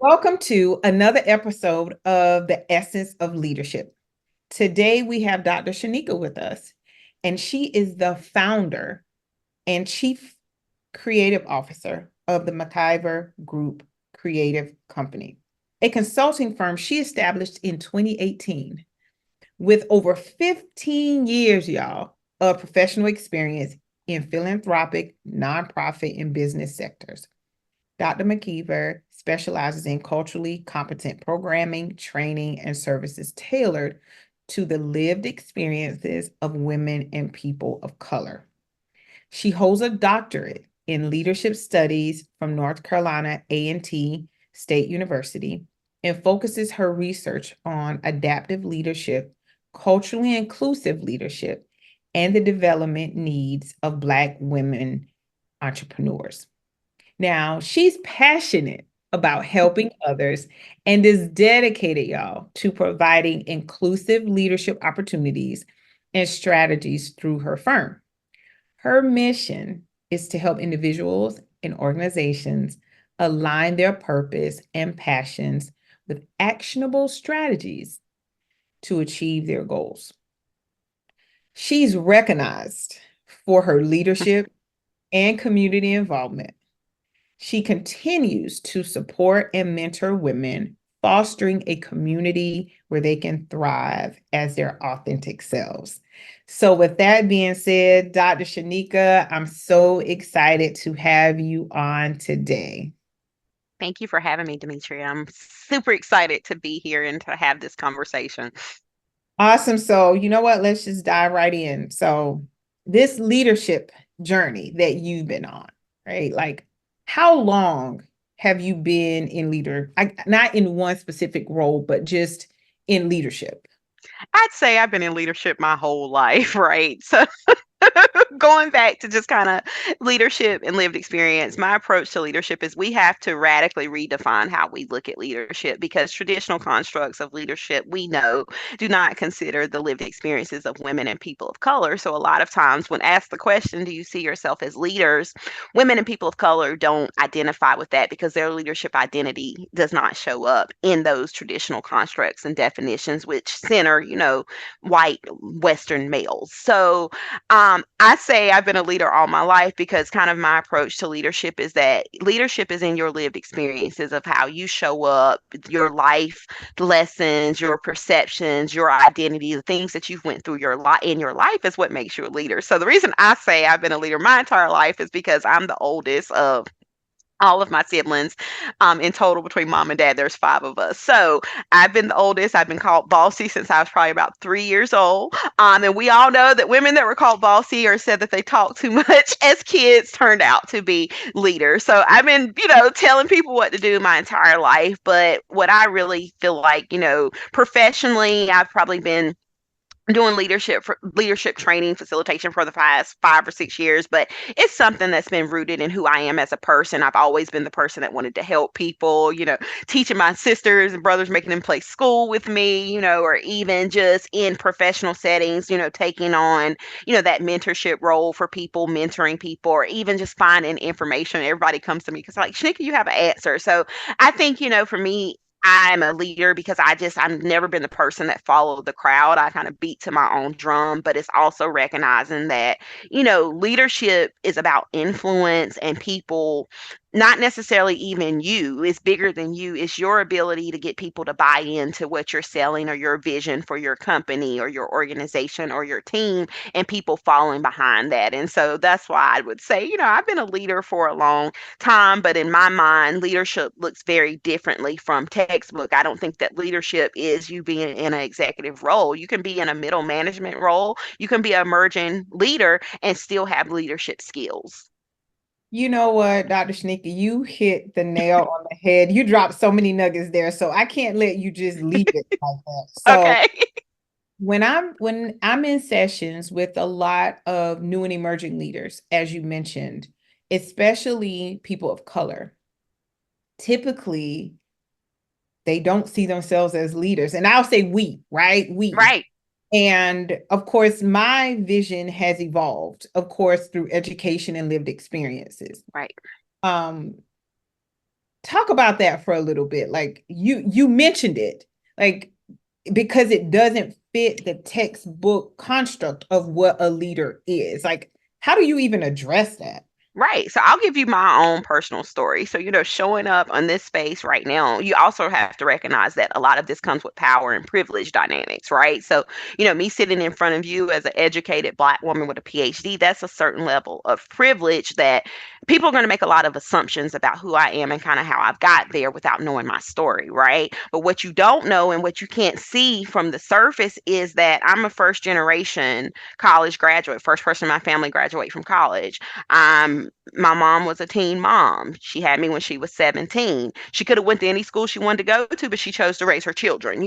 Welcome to another episode of The Essence of Leadership. Today we have Dr. Shinika with us, and she is the founder and chief creative officer of the McKiever Group Creative Company, a consulting firm she established in 2018 with over 15 years, y'all, of professional experience in philanthropic, nonprofit, and business sectors. Dr. McKiever specializes in culturally competent programming, training, and services tailored to the lived experiences of women and people of color. She holds a doctorate in leadership studies from North Carolina A&T State University and focuses her research on adaptive leadership, culturally inclusive leadership, and the development needs of Black women entrepreneurs. Now, she's passionate about helping others and is dedicated, y'all, to providing inclusive leadership opportunities and strategies through her firm. Her mission is to help individuals and organizations align their purpose and passions with actionable strategies to achieve their goals. She's recognized for her leadership and community involvement. She continues to support and mentor women, fostering a community where they can thrive as their authentic selves. So, with that being said, Dr. Shinika, I'm so excited to have you on today. Thank you for having me, Demetria. I'm super excited to be here and to have this conversation. Awesome. So, you know what? Let's just dive right in. So, this leadership journey that you've been on, right? Like, how long have you been in not in one specific role, but just in leadership? I'd say I've been in leadership my whole life, right? So going back to just kind of leadership and lived experience, my approach to leadership is we have to radically redefine how we look at leadership because traditional constructs of leadership we know do not consider the lived experiences of women and people of color. So a lot of times when asked the question, do you see yourself as leaders? Women and people of color don't identify with that because their leadership identity does not show up in those traditional constructs and definitions, which center, white Western males. So I say I've been a leader all my life because kind of my approach to leadership is that leadership is in your lived experiences of how you show up, your life lessons, your perceptions, your identity, the things that you've went through in your life is what makes you a leader. So the reason I say I've been a leader my entire life is because I'm the oldest of all of my siblings. In total, between mom and dad, there's five of us. So I've been the oldest. I've been called bossy since I was probably about 3 years old. And we all know that women that were called bossy or said that they talked too much as kids turned out to be leaders. So I've been, telling people what to do my entire life. But what I really feel like, professionally, I've probably been doing leadership training facilitation for the past 5 or 6 years, but it's something that's been rooted in who I am as a person. I've always been the person that wanted to help people, teaching my sisters and brothers, making them play school with me, or even just in professional settings, taking on, that mentorship role for people, mentoring people, or even just finding information. Everybody comes to me because like, Shanika, you have an answer. So I think, for me, I'm a leader because I've never been the person that followed the crowd. I kind of beat to my own drum, but it's also recognizing that, leadership is about influence and people, not necessarily even you. It's bigger than you. It's your ability to get people to buy into what you're selling or your vision for your company or your organization or your team and people following behind that. And so that's why I would say, I've been a leader for a long time, but in my mind, leadership looks very differently from textbook. I don't think that leadership is you being in an executive role. You can be in a middle management role, you can be an emerging leader and still have leadership skills. You know what, Dr. Shinika, you hit the nail on the head. You dropped so many nuggets there, so I can't let you just leave it like that. So Okay. when I'm in sessions with a lot of new and emerging leaders, as you mentioned, especially people of color, typically they don't see themselves as leaders. And I'll say we, right? We. Right. And of course, my vision has evolved, of course, through education and lived experiences. Right. Um, talk about that for a little bit. Like you mentioned it, like because it doesn't fit the textbook construct of what a leader is. Like, how do you even address that? Right. So I'll give you my own personal story. So, showing up on this space right now, you also have to recognize that a lot of this comes with power and privilege dynamics, right? So, me sitting in front of you as an educated Black woman with a PhD, that's a certain level of privilege that people are going to make a lot of assumptions about who I am and kind of how I've got there without knowing my story, right? But what you don't know and what you can't see from the surface is that I'm a first generation college graduate, first person in my family graduate from college. My mom was a teen mom. She had me when she was 17. She could have went to any school she wanted to go to, but she chose to raise her children.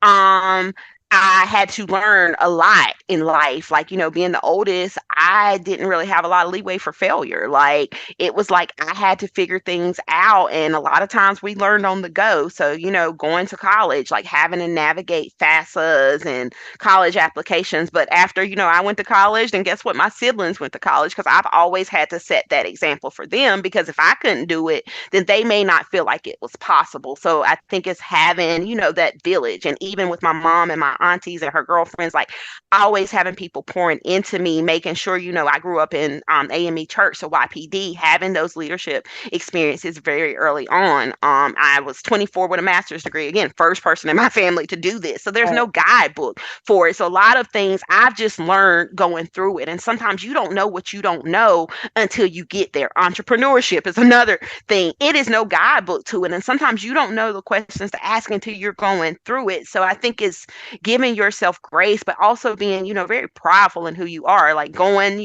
Um, I had to learn a lot in life. Like, being the oldest, I didn't really have a lot of leeway for failure. Like, it was like I had to figure things out. And a lot of times we learned on the go. So, going to college, like having to navigate FAFSAs and college applications. But after, I went to college, then guess what? My siblings went to college because I've always had to set that example for them because if I couldn't do it, then they may not feel like it was possible. So I think it's having, that village. And even with my mom and my aunties and her girlfriends, like always having people pouring into me, making sure, I grew up in AME church, so YPD, having those leadership experiences very early on. I was 24 with a master's degree. Again, first person in my family to do this. So there's Right. no guidebook for it. So a lot of things I've just learned going through it. And sometimes you don't know what you don't know until you get there. Entrepreneurship is another thing. It is no guidebook to it. And sometimes you don't know the questions to ask until you're going through it. So I think it's giving yourself grace, but also being, very prideful in who you are, like going,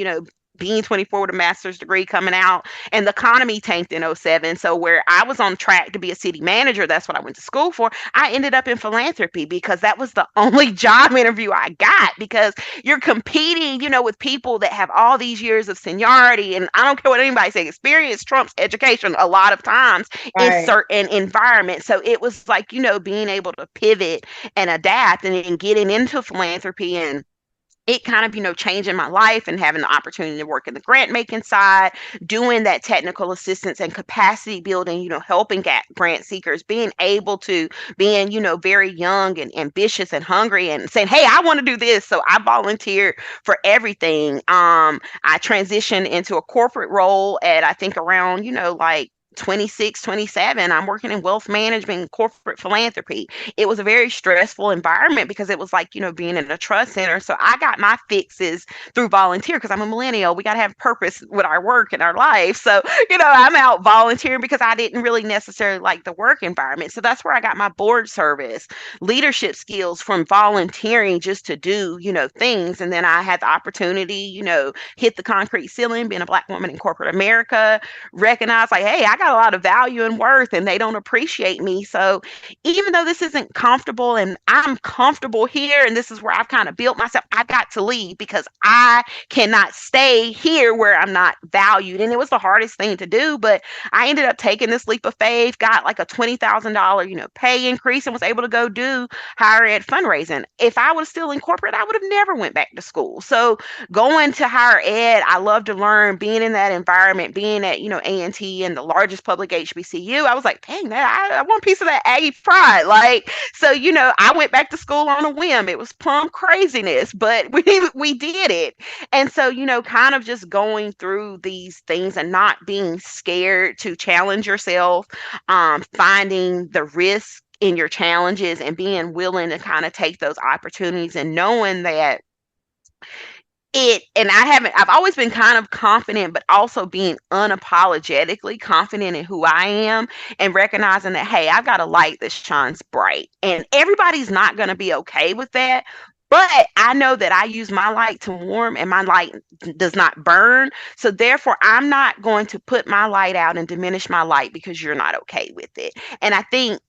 being 24 with a master's degree coming out, and the economy tanked in '07. So where I was on track to be a city manager, that's what I went to school for. I ended up in philanthropy because that was the only job interview I got, because you're competing, with people that have all these years of seniority. And I don't care what anybody says, experience trumps education a lot of times in Right. certain environments. So it was like, being able to pivot and adapt and then getting into philanthropy and it kind of, changing my life and having the opportunity to work in the grant making side, doing that technical assistance and capacity building, helping grant seekers, being able to, being, very young and ambitious and hungry and saying, hey, I want to do this. So I volunteered for everything. I transitioned into a corporate role at, I think around, like 26, 27. I'm working in wealth management and corporate philanthropy. It was a very stressful environment because it was like, being in a trust center. So I got my fixes through volunteer because I'm a millennial. We got to have purpose with our work and our life. So, I'm out volunteering because I didn't really necessarily like the work environment. So that's where I got my board service, leadership skills from volunteering just to do, things. And then I had the opportunity, hit the concrete ceiling, being a Black woman in corporate America, recognize like, hey, I got a lot of value and worth and they don't appreciate me. So even though this isn't comfortable and I'm comfortable here and this is where I've kind of built myself, I got to leave because I cannot stay here where I'm not valued. And it was the hardest thing to do, but I ended up taking this leap of faith, got like a $20,000, pay increase and was able to go do higher ed fundraising. If I was still in corporate, I would have never went back to school. So going to higher ed, I love to learn, being in that environment, being at, A&T and the largest public HBCU, I was like, dang, man, I want a piece of that Aggie pride. Like, so, I went back to school on a whim. It was plum craziness, but we did it. And so, kind of just going through these things and not being scared to challenge yourself, finding the risk in your challenges and being willing to kind of take those opportunities and knowing that I've always been kind of confident, but also being unapologetically confident in who I am and recognizing that, hey, I've got a light that shines bright and everybody's not going to be okay with that. But I know that I use my light to warm and my light does not burn. So therefore, I'm not going to put my light out and diminish my light because you're not okay with it. And I think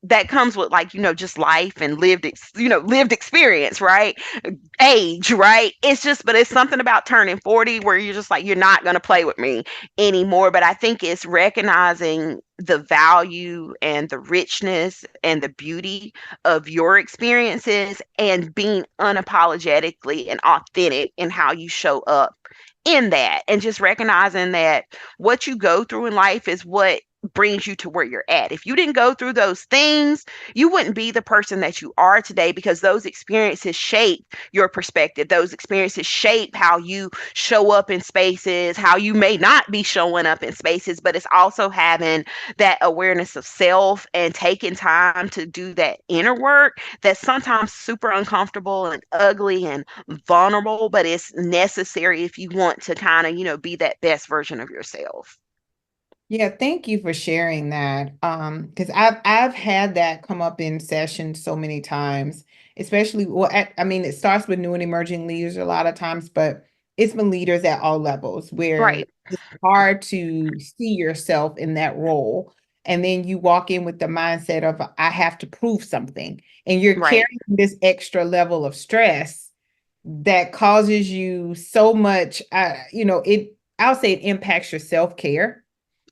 that comes with like, just life and lived experience, right? Age, right? It's just, but it's something about turning 40 where you're just like, you're not going to play with me anymore. But I think it's recognizing the value and the richness and the beauty of your experiences and being unapologetically and authentic in how you show up in that, and just recognizing that what you go through in life is what brings you to where you're at. If you didn't go through those things, you wouldn't be the person that you are today, because those experiences shape your perspective. Those experiences shape how you show up in spaces, how you may not be showing up in spaces, but it's also having that awareness of self and taking time to do that inner work that's sometimes super uncomfortable and ugly and vulnerable, but it's necessary if you want to kind of, be that best version of yourself. Yeah, thank you for sharing that. Because I've had that come up in sessions so many times, especially I mean, it starts with new and emerging leaders a lot of times, but it's been leaders at all levels where Right, it's hard to see yourself in that role. And then you walk in with the mindset of I have to prove something, and you're right. carrying this extra level of stress that causes you so much, I'll say it impacts your self-care.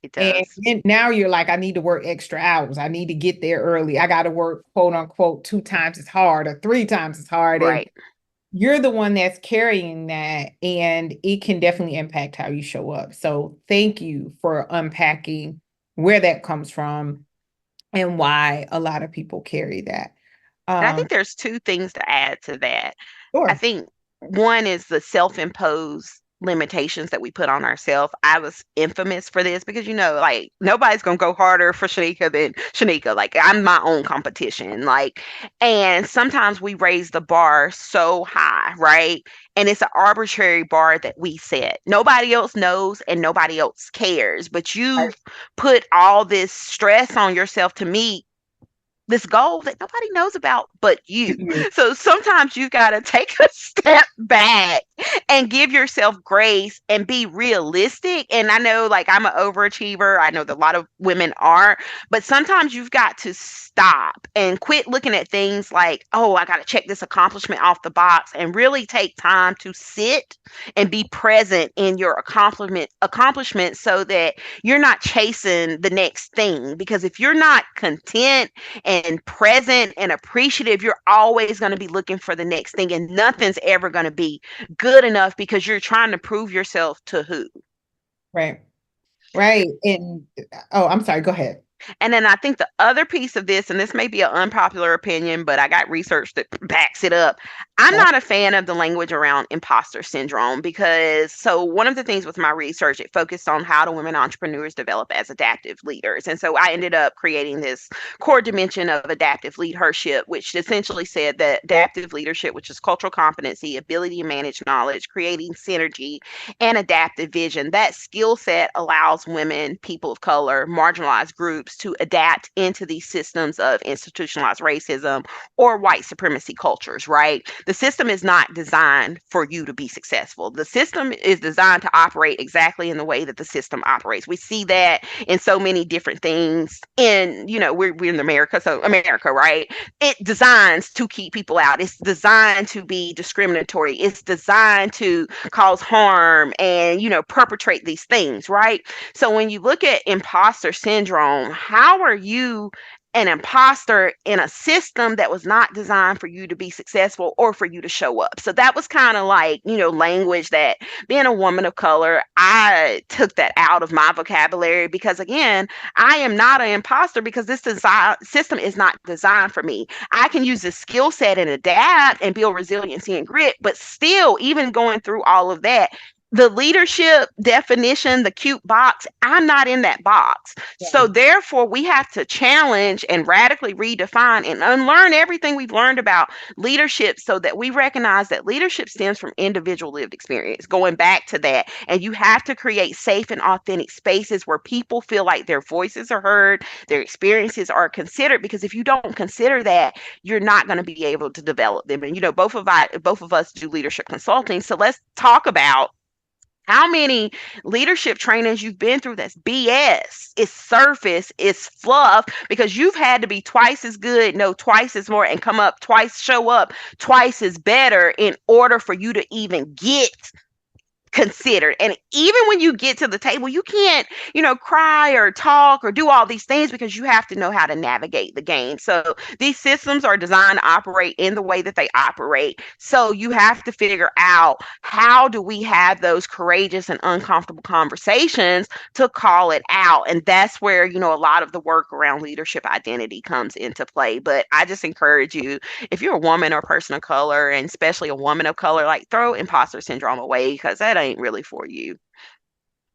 It And does. then now you're like, I need to work extra hours. I need to get there early. I got to work, quote unquote, 2 times as hard or 3 times as hard. And Right. you're the one that's carrying that. And it can definitely impact how you show up. So thank you for unpacking where that comes from and why a lot of people carry that. And I Um, think there's two things to add to that. I sure. think one is the self-imposed limitations that we put on ourselves. I was infamous for this because, like, nobody's gonna go harder for Shanika than Shanika. Like, I'm my own competition. Like, and sometimes we raise the bar so high, right? And it's an arbitrary bar that we set. Nobody else knows and nobody else cares. But Right. you've put all this stress on yourself to meet this goal that nobody knows about but you. You. So sometimes you've got to take a step back and give yourself grace and be realistic. And I know, like, I'm an overachiever. I know that a lot of women aren't, but sometimes you've got to stop and quit looking at things like, oh, I got to check this accomplishment off the box, and really take time to sit and be present in your accomplishment so that you're not chasing the next thing. Because if you're not content and present and appreciative, you're always going to be looking for the next thing, and nothing's ever going to be good enough because you're trying to prove yourself to who? Right. Right. And oh, I'm sorry. Go ahead. And then I think the other piece of this, and this may be an unpopular opinion, but I got research that backs it up. I'm Yeah. not a fan of the language around imposter syndrome, because so one of the things with my research, it focused on how do women entrepreneurs develop as adaptive leaders. And so I ended up creating this core dimension of adaptive leadership, which essentially said that adaptive leadership, which is cultural competency, ability to manage knowledge, creating synergy, and adaptive vision. That skill set allows women, people of color, marginalized groups to adapt into these systems of institutionalized racism or white supremacy cultures, right? The system is not designed for you to be successful. The system is designed to operate exactly in the way that the system operates. We see that in so many different things. And, we're in America, so America, right? It designs to keep people out. It's designed to be discriminatory. It's designed to cause harm and, perpetrate these things, right? So when you look at imposter syndrome, how are you an imposter in a system that was not designed for you to be successful or for you to show up? So that was kind of like, language that, being a woman of color, I took that out of my vocabulary, because again, I am not an imposter because this system is not designed for me. I can use the skill set and adapt and build resiliency and grit, but still, even going through all of that, the leadership definition, the cute box, I'm not in that box. So therefore, we have to challenge and radically redefine and unlearn everything we've learned about leadership, so that we recognize that leadership stems from individual lived experience. Going back to that, and you have to create safe and authentic spaces where people feel like their voices are heard, their experiences are considered. Because if you don't consider that, you're not going to be able to develop them. And both of us do leadership consulting, so let's talk about how many leadership trainings you've been through that's BS. It's surface, it's fluff, because you've had to be twice as good, no, twice as more, and show up twice as better in order for you to even get considered. And even when you get to the table, you can't, cry or talk or do all these things because you have to know how to navigate the game. So these systems are designed to operate in the way that they operate. So you have to figure out, how do we have those courageous and uncomfortable conversations to call it out? And that's where, a lot of the work around leadership identity comes into play. But I just encourage you, if you're a woman or a person of color, and especially a woman of color, like, throw imposter syndrome away, because that ain't really for you.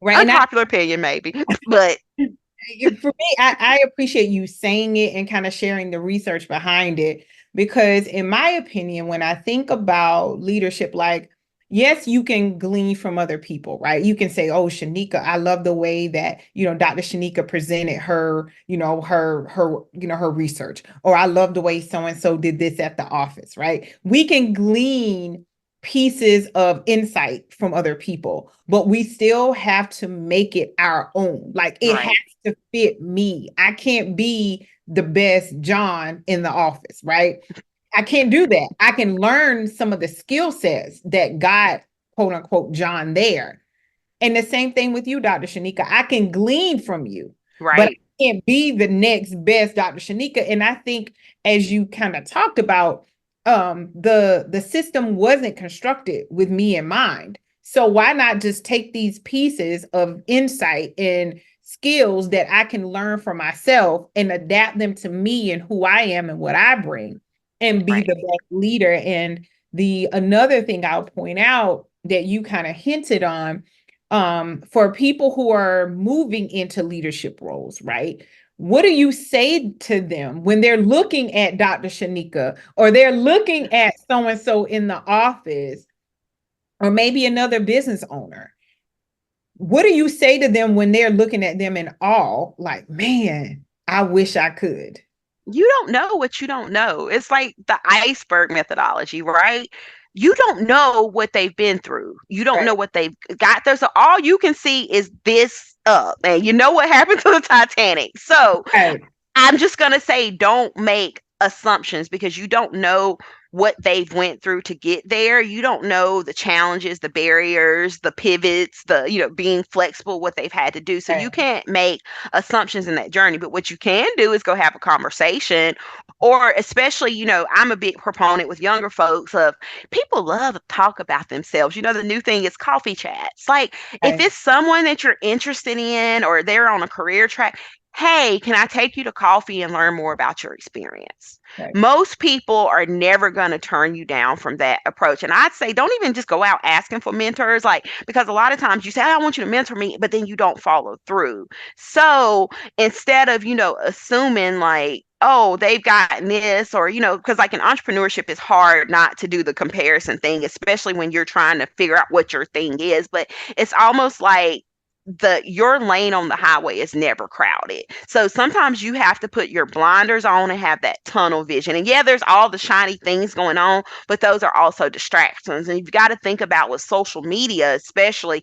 Right. And Unpopular opinion, maybe, but for me, I appreciate you saying it and kind of sharing the research behind it, because in my opinion, when I think about leadership, like, yes, you can glean from other people, right? You can say, oh, Shinika, I love the way that, Dr. Shinika presented her, her research, or I love the way so-and-so did this at the office, right? We can glean pieces of insight from other people, but we still have to make it our own. Like, it has right, to fit me. I can't be the best John in the office, right? I can't do that. I can learn some of the skill sets that got, quote unquote, John there. And the same thing with you, Dr. Shinika. I can glean from you, but right, I can't be the next best Dr. Shinika. And I think, as you kind of talked about, the system wasn't constructed with me in mind. So why not just take these pieces of insight and skills that I can learn for myself and adapt them to me and who I am and what I bring, and be right. the best leader? And the another thing I'll point out that you kind of hinted on, for people who are moving into leadership roles, right? What do you say to them when they're looking at Dr. Shinika, or they're looking at so and so in the office, or maybe another business owner? What do you say to them when they're looking at them in awe, like, man, I wish I could? You don't know what you don't know. It's like the iceberg methodology, right? You don't know what they've been through. You don't Right. know what they've got there. So all you can see is this up. And you know what happened to the Titanic. So Right. I'm just going to say, don't make assumptions, because you don't know what they've went through to get there. You don't know the challenges, the barriers, the pivots, the, being flexible, what they've had to do. So you Right. can't make assumptions in that journey. But what you can do is go have a conversation. Or especially, I'm a big proponent with younger folks of, people love to talk about themselves. The new thing is coffee chats. Like, if Right. it's someone that you're interested in, or they're on a career track, hey, can I take you to coffee and learn more about your experience? Right. Most people are never going to turn you down from that approach. And I'd say, don't even just go out asking for mentors, like, because a lot of times you say, I want you to mentor me, but then you don't follow through. So instead of, assuming like, oh, they've gotten this, or, because like in entrepreneurship, it's hard not to do the comparison thing, especially when you're trying to figure out what your thing is. But it's almost like, your lane on the highway is never crowded. So sometimes you have to put your blinders on and have that tunnel vision. And yeah, there's all the shiny things going on, but those are also distractions. And you've got to think about, with social media, especially,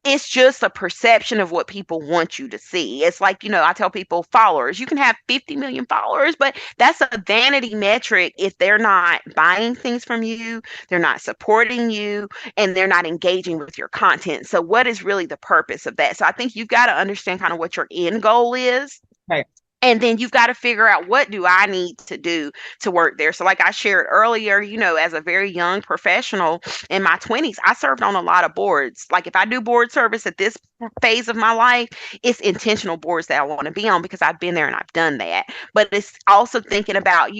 it's just a perception of what people want you to see. It's like, I tell people, followers, you can have 50 million followers, but that's a vanity metric if they're not buying things from you, they're not supporting you, and they're not engaging with your content. So what is really the purpose of that? So I think you've got to understand kind of what your end goal is, Right. and then you've got to figure out, what do I need to do to work there. So like I shared earlier, as a very young professional in my 20s, I served on a lot of boards. Like, if I do board service at this phase of my life, it's intentional boards that I want to be on, because I've been there and I've done that. But it's also thinking about,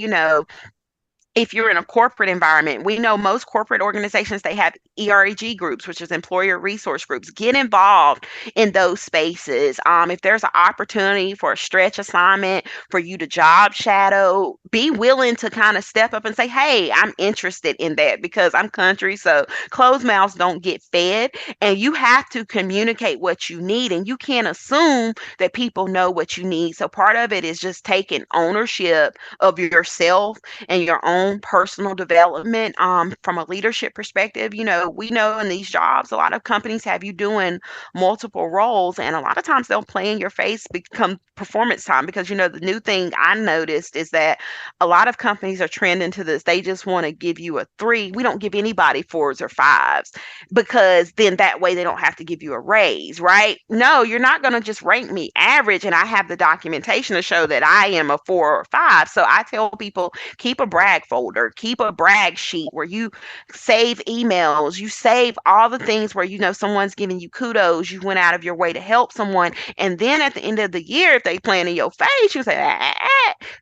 if you're in a corporate environment, we know most corporate organizations, they have ERG groups, which is employer resource groups. Get involved in those spaces. If there's an opportunity for a stretch assignment, for you to job shadow, be willing to kind of step up and say, hey, I'm interested in that, because I'm country. So closed mouths don't get fed, and you have to communicate what you need, and you can't assume that people know what you need. So part of it is just taking ownership of yourself and your own personal development, from a leadership perspective. we know in these jobs, a lot of companies have you doing multiple roles, and a lot of times they'll play in your face become performance time because, the new thing I noticed is that a lot of companies are trending to this. They just want to give you a three. We don't give anybody fours or fives because then that way they don't have to give you a raise, right? No, you're not going to just rank me average and I have the documentation to show that I am a 4 or 5. So I tell people, keep a brag folder, keep a brag sheet where you save emails, you save all the things where someone's giving you kudos, you went out of your way to help someone. And then at the end of the year, if they plan in your face, you say,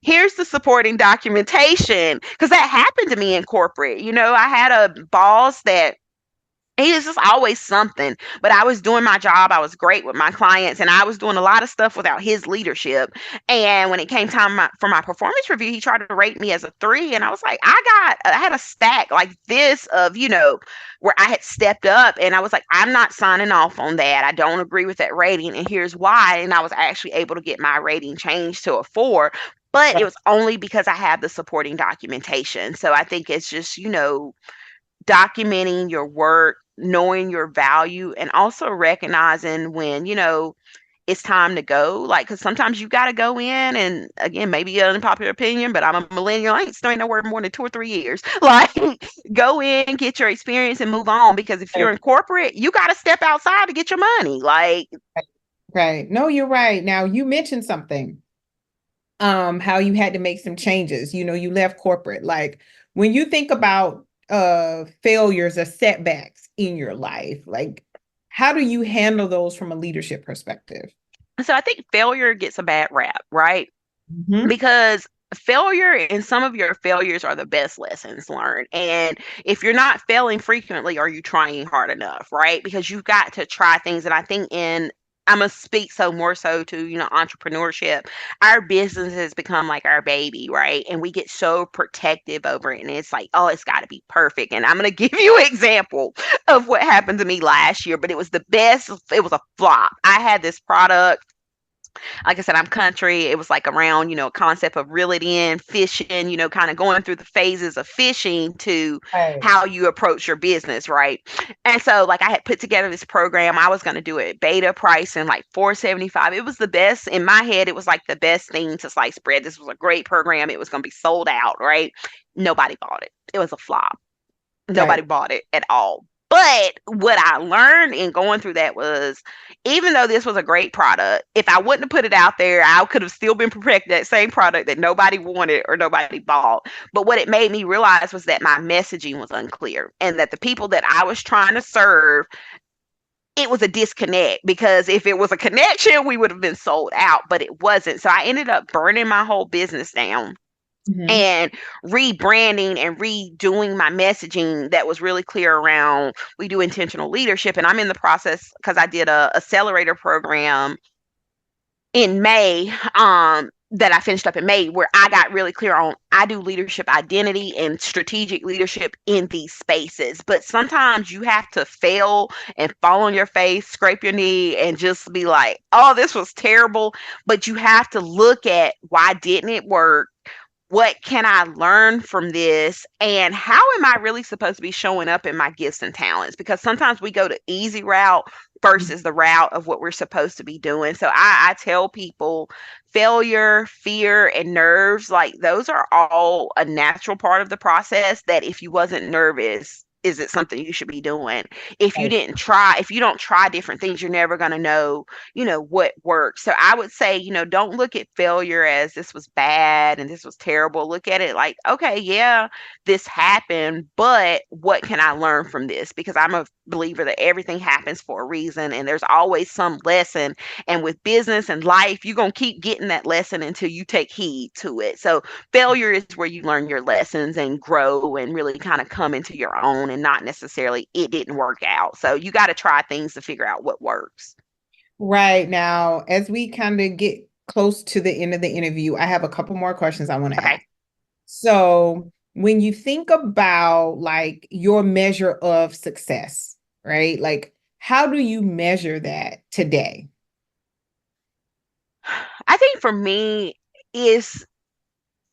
here's the supporting documentation. Because that happened to me in corporate. I had a boss that he was just always something, but I was doing my job. I was great with my clients and I was doing a lot of stuff without his leadership. And when it came time for my performance review, he tried to rate me as a 3. And I was like, I had a stack like this of, where I had stepped up and I was like, I'm not signing off on that. I don't agree with that rating. And here's why. And I was actually able to get my rating changed to a 4, but it was only because I had the supporting documentation. So I think it's just, documenting your work, knowing your value, and also recognizing when, it's time to go. Like, because sometimes you got to go in, and again, maybe an unpopular opinion, but I'm a millennial. I ain't staying nowhere more than 2 or 3 years. Like, go in, get your experience, and move on. Because if you're in corporate, you got to step outside to get your money. Like, right. No, you're right. Now, you mentioned something, how you had to make some changes. You left corporate. Like, when you think about failures or setbacks in your life, like, how do you handle those from a leadership perspective? so I think failure gets a bad rap, right? Mhm. Because failure and some of your failures are the best lessons learned. And if you're not failing frequently, are you trying hard enough, right? Because you've got to try things. And I think I'm gonna speak so more so to entrepreneurship. Our business has become like our baby, right? And we get so protective over it, and it's like, oh, it's got to be perfect. And I'm gonna give you an example of what happened to me last year, but it was the best. It was a flop. I had this product, like I said, I'm country. It was like around, concept of reel it in, fishing, kind of going through the phases of fishing to Right. how you approach your business, right? And so like I had put together this program. I was going to do it beta pricing like 475. It was the best in my head. It was like the best thing to slice bread. This was a great program. It was going to be sold out, right? Nobody bought it. It was a flop. Nobody Right. bought it at all. But what I learned in going through that was, even though this was a great product, if I wouldn't have put it out there, I could have still been perfecting that same product that nobody wanted or nobody bought. But what it made me realize was that my messaging was unclear and that the people that I was trying to serve, it was a disconnect, because if it was a connection, we would have been sold out, but it wasn't. So I ended up burning my whole business down Mhm. and rebranding and redoing my messaging that was really clear around, we do intentional leadership. And I'm in the process because I did a accelerator program in May, that I finished up in May, where I got really clear on, I do leadership identity and strategic leadership in these spaces. But sometimes you have to fail and fall on your face, scrape your knee, and just be like, oh, this was terrible. But you have to look at, why didn't it work? What can I learn from this? And how am I really supposed to be showing up in my gifts and talents? Because sometimes we go the easy route versus the route of what we're supposed to be doing. So I tell people, failure, fear, and nerves, like those are all a natural part of the process, that if you wasn't nervous, is it something you should be doing? If you Right. didn't try, if you don't try different things, you're never going to know, what works. So I would say, don't look at failure as this was bad and this was terrible. Look at it like, okay, yeah, this happened, but what can I learn from this? Because I'm a believer that everything happens for a reason and there's always some lesson. And with business and life, you're going to keep getting that lesson until you take heed to it. So failure is where you learn your lessons and grow and really kind of come into your own, and not necessarily it didn't work out. So you got to try things to figure out what works. Right. Now, as we kind of get close to the end of the interview, I have a couple more questions I want to Okay. ask. So, when you think about like your measure of success, right? Like, how do you measure that today? I think for me is,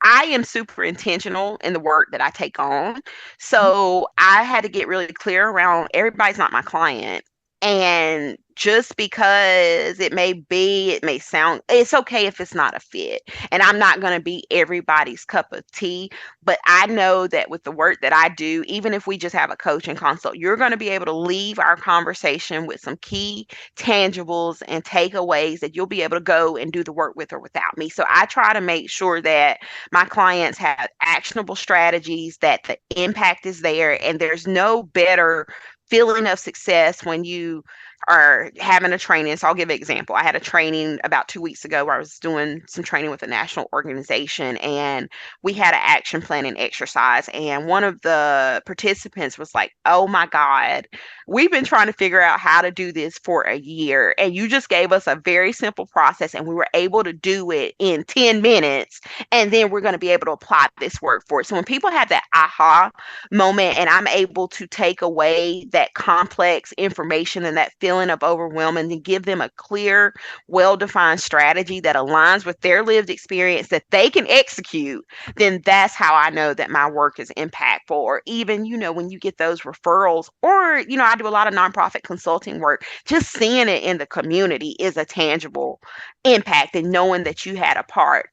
I am super intentional in the work that I take on. So I had to get really clear around everybody's not my client. And just because it may sound, it's okay if it's not a fit. And I'm not going to be everybody's cup of tea. But I know that with the work that I do, even if we just have a coaching consult, you're going to be able to leave our conversation with some key tangibles and takeaways that you'll be able to go and do the work with or without me. So I try to make sure that my clients have actionable strategies, that the impact is there, and there's no better feeling of success when you are having a training. So I'll give an example. I had a training about 2 weeks ago where I was doing some training with a national organization, and we had an action plan and exercise. And one of the participants was like, "Oh my God, we've been trying to figure out how to do this for a year. And you just gave us a very simple process, and we were able to do it in 10 minutes. And then we're going to be able to apply this work for it." So when people have that aha moment, and I'm able to take away that complex information and that feeling of overwhelming and give them a clear, well defined strategy that aligns with their lived experience that they can execute, then that's how I know that my work is impactful. Or even, when you get those referrals, or, I do a lot of nonprofit consulting work, just seeing it in the community is a tangible impact, and knowing that you had a part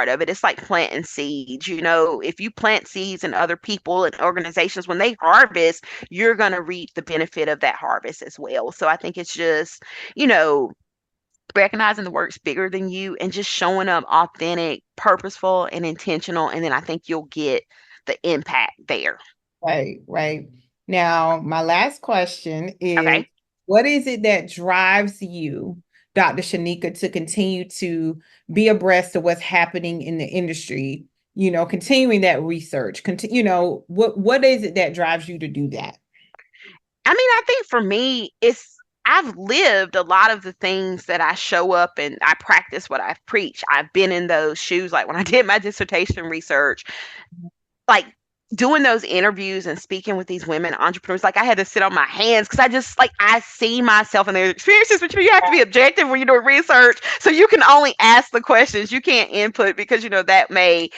of it. It's like planting seeds. If you plant seeds in other people and organizations, when they harvest, you're going to reap the benefit of that harvest as well. So I think it's just, you know, recognizing the work's bigger than you and just showing up authentic, purposeful, and intentional. And then I think you'll get the impact there. Right, right. Now, my last question is, Okay. what is it that drives you, Dr. Shinika, to continue to be abreast of what's happening in the industry? Continuing that research. What is it that drives you to do that? I mean, I think for me, I've lived a lot of the things that I show up and I practice what I've preached. I've been in those shoes. Like when I did my dissertation research, like doing those interviews and speaking with these women entrepreneurs, like I had to sit on my hands because I just like I see myself in their experiences, but you have to be objective when you're doing research. So you can only ask the questions. You can't input because that may,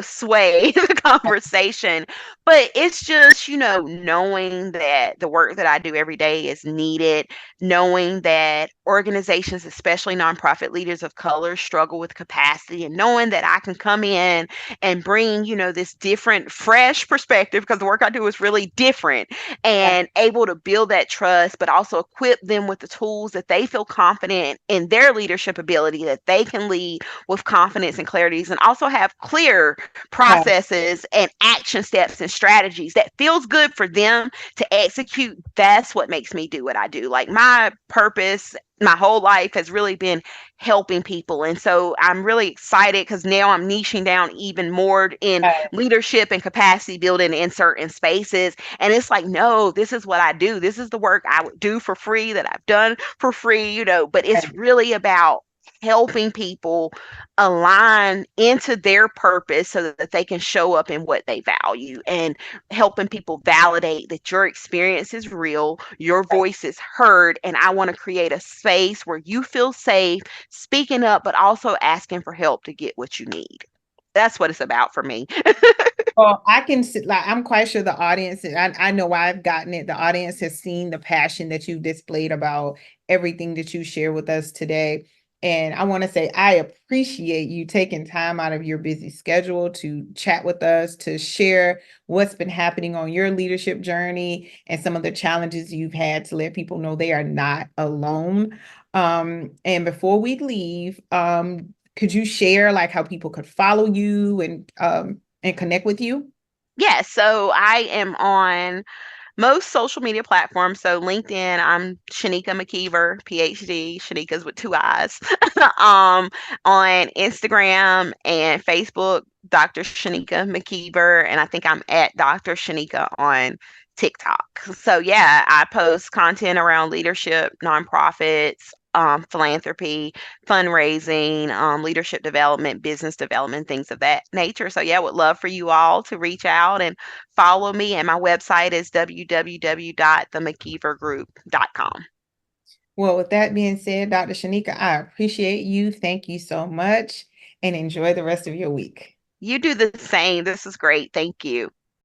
sway the conversation. But it's just, knowing that the work that I do every day is needed, knowing that organizations, especially nonprofit leaders of color, struggle with capacity, and knowing that I can come in and bring, this different, fresh perspective, because the work I do is really different, and able to build that trust, but also equip them with the tools that they feel confident in their leadership ability, that they can lead with confidence and clarity, and also have clear Yeah. processes and action steps and strategies that feels good for them to execute. That's what makes me do what I do. Like my purpose my whole life has really been helping people. And so I'm really excited because now I'm niching down even more in leadership and capacity building in certain spaces. And it's like, no, this is what I do. This is the work I would do for free, that I've done for free, but it's really about helping people align into their purpose so that they can show up in what they value, and helping people validate that your experience is real, your voice is heard, and I want to create a space where you feel safe speaking up, but also asking for help to get what you need. That's what it's about for me. Well, I can sit like I'm quite sure the audience, and I know I've gotten it. The audience has seen the passion that you displayed about everything that you share with us today. And I want to say I appreciate you taking time out of your busy schedule to chat with us, to share what's been happening on your leadership journey and some of the challenges you've had, to let people know they are not alone. And before we leave, could you share like how people could follow you and connect with you? Yeah, so I am on most social media platforms. So LinkedIn, I'm Shinika McKiever, PhD. Shanika's with two eyes. On Instagram and Facebook, Dr. Shinika McKiever, and I think I'm at Dr. Shinika on TikTok. So yeah, I post content around leadership, nonprofits, philanthropy, fundraising, leadership development, business development, things of that nature. So yeah, would love for you all to reach out and follow me. And my website is www.themckievergroup.com. Well, with that being said, Dr. Shanika, I appreciate you. Thank you so much. and enjoy the rest of your week. You do the same. This is great. Thank you.